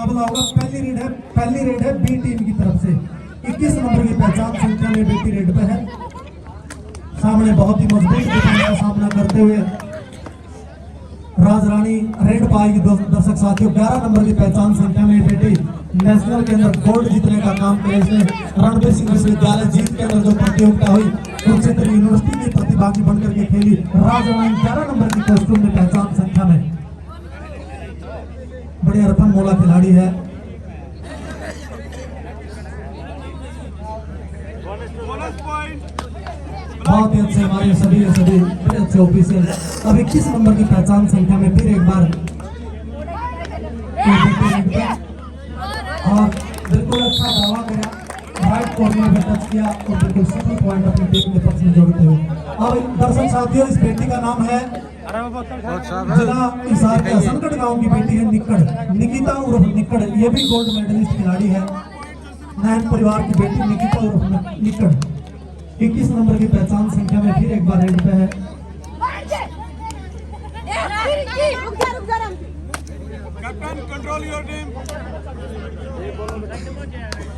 मुकाबला होगा। पहली रेड है बी टीम की तरफ से। 21 नंबर की पहचान संख्या में बेटी रेड पे है। सामने बहुत ही मजबूत डिफेंस का सामना करते हुए राजरानी रेड पाएगी। दर्शक साथियों 11 नंबर की पहचान संख्या में बेटी नेशनल के अंदर गोल्ड जीतने का काम किया। इसने रणबीर सिंह विश्वविद्यालय जीत के अंदर जो प्रतियोगिता हुई कुरुक्षेत्र यूनिवर्सिटी की प्रतिभागी बनकर के खेली। राजरानी 11 नंबर की कॉस्ट्यूम में पहचान संख्या में बड़े अर्पण मोला खिलाड़ी है। बहुत ही अच्छे हमारे सभी बड़े अच्छे ऑफिसर। अब 21 नंबर की पहचान संख्या में फिर एक बार और बिल्कुल अच्छा दावा गया, राइट कॉर्नर में टच किया और बिल्कुल सही पॉइंट अपनी टीम के पक्ष में जोड़ते हुए। अब दर्शक साथियों इस बेटी का नाम है जिला हिसार के असनगढ़ गांव की बेटी है निक्कड़, निकिता उर्फ निक्कड़। ये भी गोल्ड मेडलिस्ट खिलाड़ी है। नायक परिवार की बेटी निकिता उर्फ निक्कड़ 21 नंबर की पहचान संख्या में फिर एक बार रेड पे है।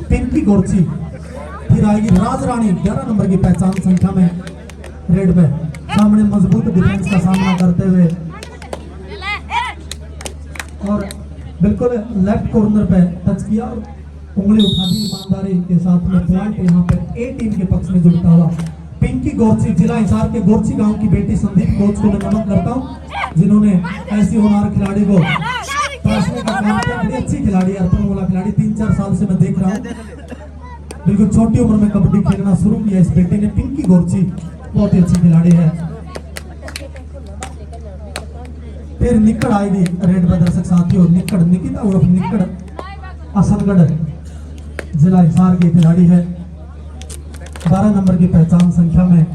पिंकी गोरची फिर आएगी। राजरानी 11 नंबर की पहचान संख्या में रेड पे। सामने मजबूत डिफेंस का सामना करते हुए और बिल्कुल लेफ्ट कॉर्नर पे टच किया और उंगली उठा दी ईमानदारी के साथ में। पॉइंट यहाँ पे ए टीम के पक्ष में जुड़ता हुआ पिंकी गोरची जिला हिसार के गोरची गांव की बेटी संदीप कोच को मैं नमन करता हूँ जिन्होंने ऐसी होनहार खिलाड़ी को तराशने का काम किया। बड़ी अच्छी खिलाड़ी अर्पण वाला खिलाड़ी 3-4 साल से मैं देख रहा हूँ। बिल्कुल छोटी उम्र में कबड्डी खेलना शुरू किया इस बेटी ने। पिंकी गोरची बहुत ही अच्छी खिलाड़ी है। फिर निक्कड़ आएगी रेड पर दर्शक साथियों। निक्कड़ निकिता उर्फ निक्कड़ असनगढ़ जिला हिसार की खिलाड़ी है। 12 नंबर की पहचान संख्या में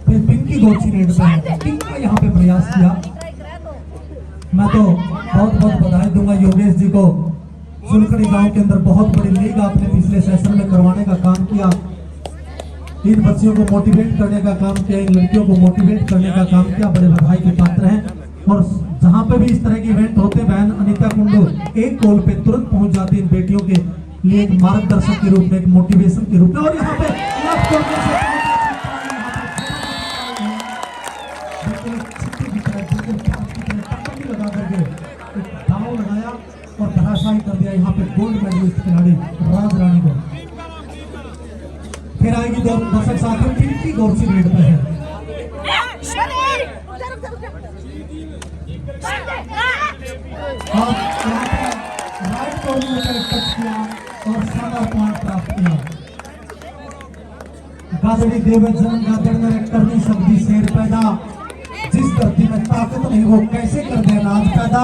फिर पिंकी गोरची रेड पे है। पिंकी यहाँ पे प्रयास किया। मैं तो बहुत बधाई दूंगा योगेश जी को। सुलखड़ी गांव के अंदर बहुत बड़ी लीग आपने पिछले सेशन में करवाने का काम किया। इन बच्चियों को मोटिवेट करने का काम किया, इन लड़कियों को मोटिवेट करने का काम किया। बड़े बधाई के पात्र हैं। और जहां पे भी इस तरह के इवेंट होते बहन अनीता कुंडू एक कॉल पे तुरंत पहुंच जाती इन बेटियों के लिए एक मार्गदर्शक के रूप में, एक मोटिवेशन के रूप में। और यहाँ पे लगा करके दाव लगाया और धराशायी कर दिया यहाँ पे गोल्ड मेडलिस्ट खिलाड़ी राजरानी को। फिर आएगी दर्शक साथियों पिंकी गोरची रेड पे है। राइट कॉर्नर में टच किया और 7 पॉइंट प्राप्त किया। गाजड़ी देवे जन्म गाजड़ में करनी सकती शेर पैदा। जिस धरती में ताकत नहीं वो कैसे कर दे राज पैदा।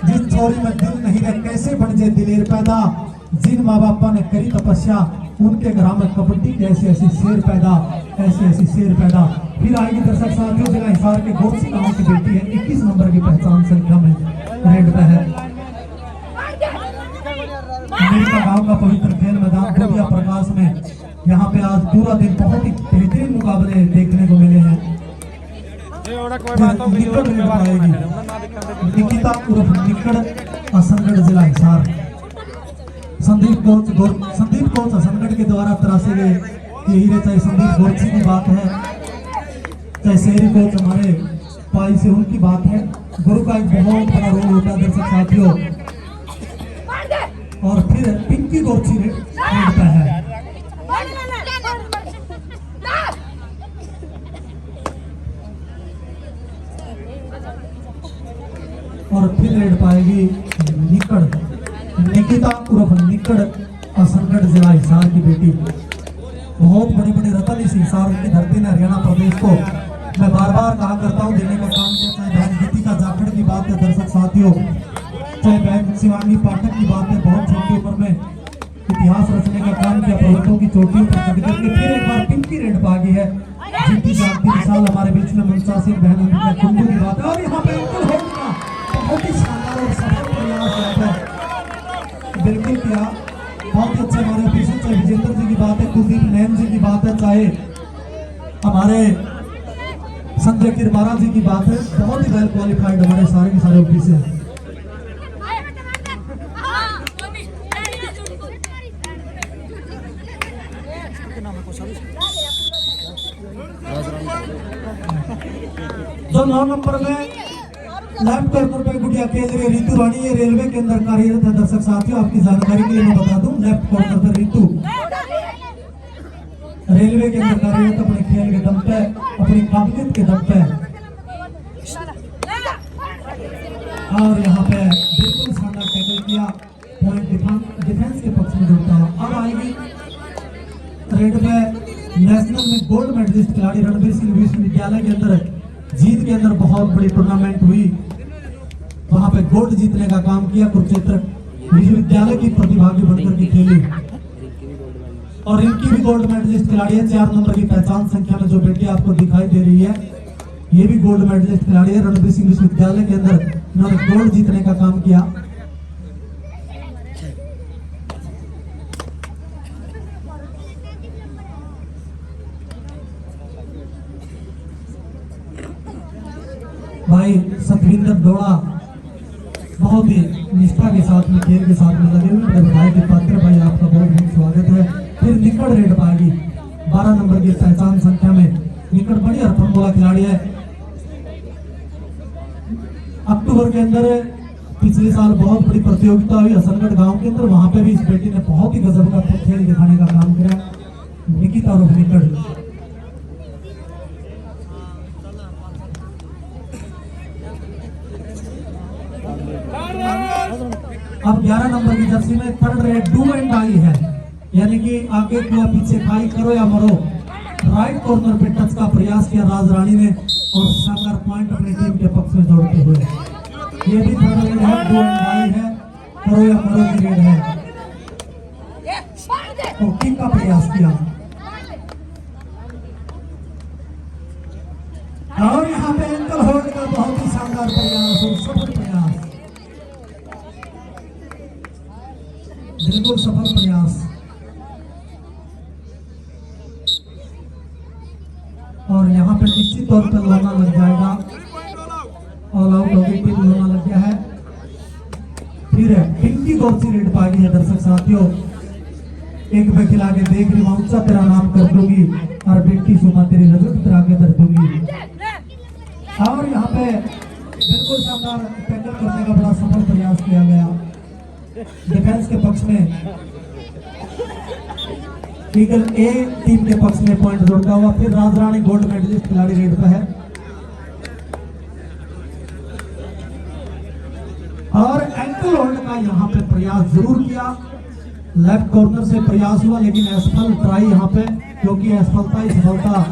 जिस छोरी में दिल नहीं रहे कैसे बन जाए दिलेर पैदा। जिन माँ बापा ने करी तपस्या उनके घर में कबड्डी के ऐसी शेर पैदा, ऐसी शेर पैदा। फिर आएगी दर्शक साथियों जिला हिसार के गोरची गांव की बेटी है। 21 नंबर की पहचान संख्या में रेड पे है। अमेरिका गांव का पवित्र खेल मैदान दुनिया प्रकाश में यहाँ पे आज पूरा दिन बहुत ही बेहतरीन मुकाबले देखने को मिले हैं। निकिता उर्फ निक्कड़ असनगढ़ जिला हिसार। संदीप कोच असनगढ़ के द्वारा तराशे गए ये हीरे, चाहे संदीप गोरची की बात है चाहे शहरी कोच हमारे पाई से उनकी बात है। गुरु का एक बहुत बड़ा रोल होता है दर्शक साथियों। और फिर पिंकी गोरची रेड पे है। और फिर रेड पाएगी निक्कड़ निकिता उर्फ निक्कड़ असनगढ़ जिला हिसार की बेटी। बहुत बड़े रतन इस हिसार की धरती ने हरियाणा प्रदेश को मैं बार कहा करता हूँ देने का काम किया। चाहे बहन गीतिका जाखड़ की बात है दर्शक साथियों, चाहे बहन शिवांगी पाठक की बात है। बहुत छोटी उम्र में इतिहास रचने का काम किया, पर्वतों की चोटियों पर चढ़ करके। फिर एक बार पिंकी रेड पा गई है जिनकी जागती मिसाल हमारे बीच में मुंसासिर बहन अनीता कुंडू की बात है। और यहाँ पे बहुत ही शानदार और सफल प्रयास बिल्कुल किया। बहुत अच्छे हमारे ऑफिसर, चाहे विजेंद्र जी की बात है, कुलदीप नैन जी की बात है, चाहे हमारे संजय किरमारा जी की बात है, बहुत ही वेल क्वालिफाइड हमारे सारे के सारे ऑफिस है। जो 9 नंबर में लेफ्ट कॉर्नर पे गुड़िया खेल रही है रितु रानी, ये रेलवे के अंदर कार्यरत है। दर्शक साथियों, आपकी जानकारी के लिए मैं बता दूं, लेफ्ट कॉर्नर पर रितु रेलवे के अंदर कार्यरत, अपने खेल के दम पे, अपनी काबिलियत के दम पे। और यहाँ पे बिल्कुल शानदार टैकल किया, पॉइंट डिफेंस के पक्ष में जुड़ता हुआ। अब आएगी रेड पे नेशनल में गोल्ड मेडलिस्ट खिलाड़ी रणवीर सिंह विश्वविद्यालय के अंदर जीत के अंदर बहुत बड़ी टूर्नामेंट हुई, वहां पे गोल्ड जीतने का काम किया। कुरुक्षेत्र विश्वविद्यालय की प्रतिभागी बनकर के खेली और इनकी भी गोल्ड मेडलिस्ट खिलाड़ी है। 4 नंबर की पहचान संख्या में जो बेटी आपको दिखाई दे रही है, ये भी गोल्ड मेडलिस्ट खिलाड़ी है। रणवीर सिंह विश्वविद्यालय के अंदर इन्होंने गोल्ड जीतने का काम किया। भाई सतविंदर डोड़ा बहुत ही निष्ठा के साथ में, खेल के साथ में लगे हुए, मेरे भाई के पात्र भाई, आपका बहुत बहुत स्वागत है। फिर निकट रेड पाएगी 12 नंबर की पहचान संख्या में। निकट बड़ी हरफनमोला खिलाड़ी है। अक्टूबर के अंदर पिछले साल बहुत बड़ी प्रतियोगिता हुई हसनगढ़ गांव के अंदर, वहां पे भी इस बेटी ने बहुत ही गजब का खेल दिखाने का काम किया। निकिता और निकट अब 11 नंबर की जर्सी में third raid do and die है, यानी कि आगे को पीछे खाई करो या मरो। राइट कॉर्नर पे टच का प्रयास किया राज रानी ने और शानदार पॉइंट अपनी टीम के पक्ष में जोड़ते हुए। ये भी थर्ड रेड है, डू एंड डाई है, करो या मरो की रेड है। तो किक का प्रयास किया और यहाँ पे एंकल होल्ड का बहुत ही शानदार प्रयास और सफल प्रयास, बिल्कुल सफल प्रयास। और यहाँ पे निश्चित तौर पर लोना लग जाएगा, ऑल आउट होगी टीम, लोना लग गया है। फिर पिंकी गौरसी रेड पाएगी है। दर्शक साथियों, एक पे खिला के देख रही हूँ, ऊंचा तेरा नाम कर दूंगी और बेटी सुमा तेरी रजत तेरा के दर दूंगी। और यहाँ पे बिल्कुल शानदार टैकल करने का बड़ा सफल प्रयास किया गया डिफेंस के पक्ष में। ईगल ए टीम के पक्ष में पॉइंट जोड़ता हुआ। फिर राजरानी गोल्ड मेडलिस्ट खिलाड़ी रेड पे है और एंकल होल्ड का यहाँ पे प्रयास जरूर किया। लेफ्ट कॉर्नर से प्रयास हुआ लेकिन असफल ट्राई यहाँ पे, क्योंकि असफलता ही सफलता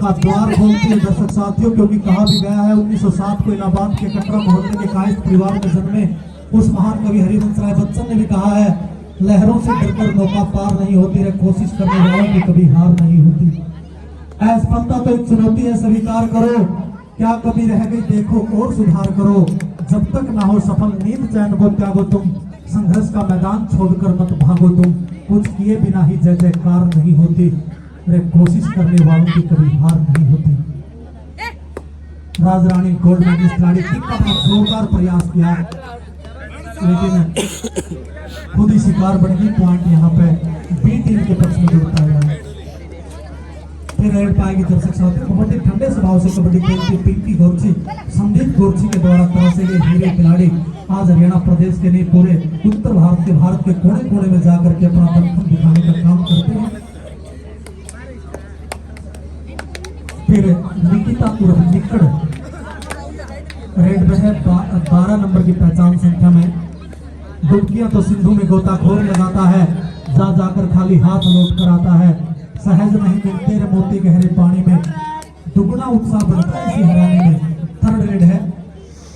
का द्वार खोलती है। दर्शक साथियों, क्योंकि कहा भी गया है 1907 को इलाहाबाद के कटरा मोहल्ले के कायस्थ परिवार में जन्मे उस महान कवि हरिवंश राय बच्चन ने भी कहा है, लहरों से डरकर नौका पार नहीं होती रे, कोशिश करने वालों की कभी हार नहीं होती। असफलता तो एक चुनौती है, स्वीकार करो, क्या कभी रह गई देखो और सुधार करो। जब तक ना हो सफल नींद चैन को त्यागो तुम, संघर्ष का मैदान छोड़कर मत भागो तुम, कुछ किए बिना ही जय जयकार नहीं होती रे, कोशिश करने वालों की कभी हार नहीं होती। राजरानी गोल्ड मेडलिस्ट खिलाड़ी का जोरदार प्रयास किया लेकिन खुद ही शिकार बन गई। पॉइंट यहाँ पे बी टीम के पक्ष में जुड़ता है। फिर रेड पाएगी दर्शक साथियों, बहुत ही ठंडे स्वभाव से कबड्डी खेलती पिंकी गोरछी, संदीप गोरछी के द्वारा तरासे गए हीरे खिलाड़ी आज हरियाणा प्रदेश के नहीं पूरे उत्तर भारत के कोने कोने में जाकर के अपना दमखम दिखाने का काम करते हैं। फिर निकिता उर्फ निकड़ रेड में है 12 नंबर की पहचान संख्या में। डुबकियां तो सिंधु में गोताखोर लगाता है, जा जाकर खाली हाथ लौट कर आता है, सहज नहीं मिलते रे मोती गहरे पानी में, दुगुना उत्साह बढ़ता है इसी हैरानी में। थर्ड रेड है,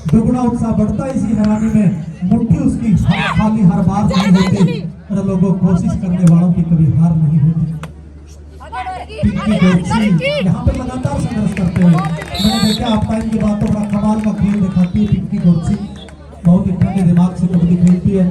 दुगुना उत्साह बढ़ता है इसी हैरानी में, मुट्ठी उसकी खाली हर बार नहीं होती, अरे लोगों कोशिश करने वालों की कभी हार नहीं होती। यहाँ पे लगातार संघर्ष करते हैं। मैंने देखा हाफ टाइम के बाद तो बड़ा कमाल का खेल दिखाती है पिंकी गोरछी, बहुत ही ठंडे दिमाग से कबड्डी खेलती है।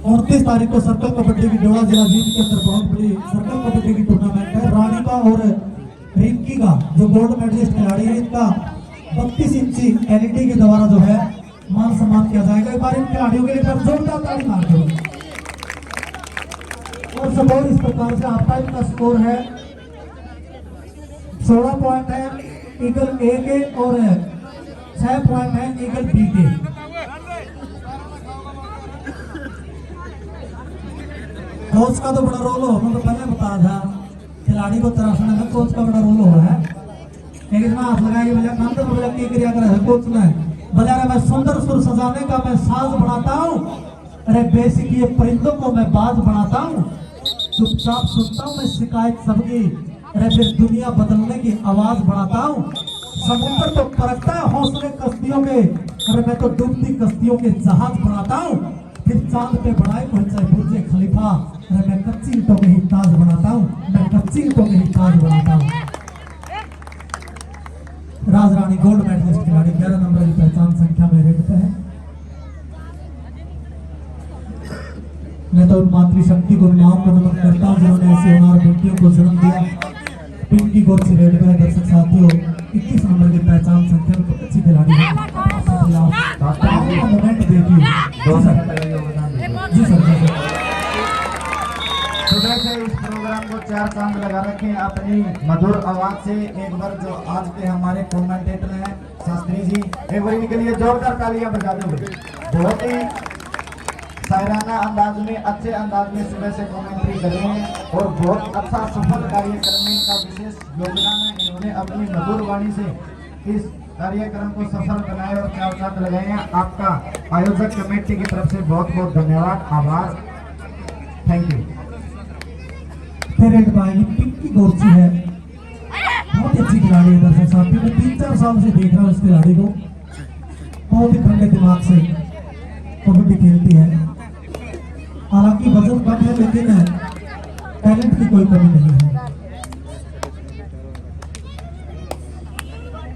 उनतीस तारीख को सर्कल कबड्डी की डोड़ा जिला जीत के अंदर बहुत बड़ी सर्कल कबड्डी की टूर्नामेंट है। रानी का और रिंकी का जो गोल्ड मेडलिस्ट खिलाड़ी है, इनका 32 इंची एलईडी के द्वारा जो है मान सम्मान किया जाएगा। एक बार इन खिलाड़ियों के लिए जोरदार ताली मार दो। और स्कोर इस प्रकार से हाफ टाइम का स्कोर है 16 पॉइंट है ईगल ए के और 6 पॉइंट है ईगल बी के। कोच का तो बड़ा रोल हो, मैं तो पहले बताया था खिलाड़ी को तराशने में कोच का बड़ा रोल हो है। एक हाथ लगाएंगे भैया काम तो बोला की क्रिया कर है कोच ने बोला मैं सुंदर सुर सजाने का मैं साज बनाता हूँ, अरे बेसिक ये परिंदों को मैं बाज बनाता हूँ, चुपचाप सुनता हूँ मैं शिकायत सबकी, अरे फिर दुनिया बदलने की आवाज बढ़ाता हूँ। समुद्र तो परखता है हौसले कश्तियों के, अरे मैं तो डूबती कश्तियों के जहाज बनाता हूँ, फिर चांद पे बढ़ाए पहुंचाए बुर्ज खलीफा, अरे मैं कच्ची ईंटों के ही ताज बनाता हूँ, मैं कच्ची ईंटों के ही ताज बनाता हूँ। राजरानी गोल्ड मेडलिस्ट खिलाड़ी 11 नंबर की पहचान संख्या में रेड पे है। मैं तो मातृशक्ति को नाम को नमन करता हूँ जिन्होंने ऐसे होनहार बेटियों को जन्म दिया। पिंकी गोरसी रेड पे है। दर्शक साथियों 21 नंबर की पहचान संख्या में अच्छी खिलाड़ी है। मोमेंट देखिए जी सर। सुबह से इस प्रोग्राम को 4 चांद लगा रखे हैं अपनी मधुर आवाज से। एक बार जो आज के हमारे कमेंटेटर हैं शास्त्री जी, एक बार इनके लिए जोरदार तालियां बजा दो। बहुत ही शायराना अंदाज में अच्छे अंदाज में सुबह से कमेंट्री कर रहे हैं और बहुत अच्छा सफल कार्यक्रम में इनका विशेष योगदान है। इन्होंने अपनी मधुर वाणी से इस कार्यक्रम को सफल बनाए और 4 चांद लगाए हैं। आपका आयोजक कमेटी की तरफ से बहुत बहुत धन्यवाद, आभार, थैंक यू। रेड पाएगी पिंकी गोरसी है, बहुत अच्छी खिलाड़ी है। दर्शक साथियों मैं 3-4 साल से देख रहा हूँ इस खिलाड़ी को, बहुत ही ठंडे दिमाग से कबड्डी खेलती है। हालांकि वजन कम है लेकिन टैलेंट की कोई कमी नहीं है।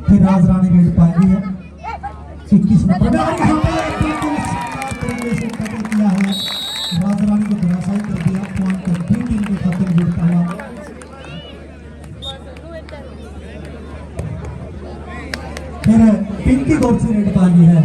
फिर राजरानी रेड पाएगी है 21 नंबर किया है। राजरानी को धराशायी कर दिया, पॉइंट बी टीम के खाते में जुड़ता हुआ। फिर पिंकी गोरसी रेड पाएगी है।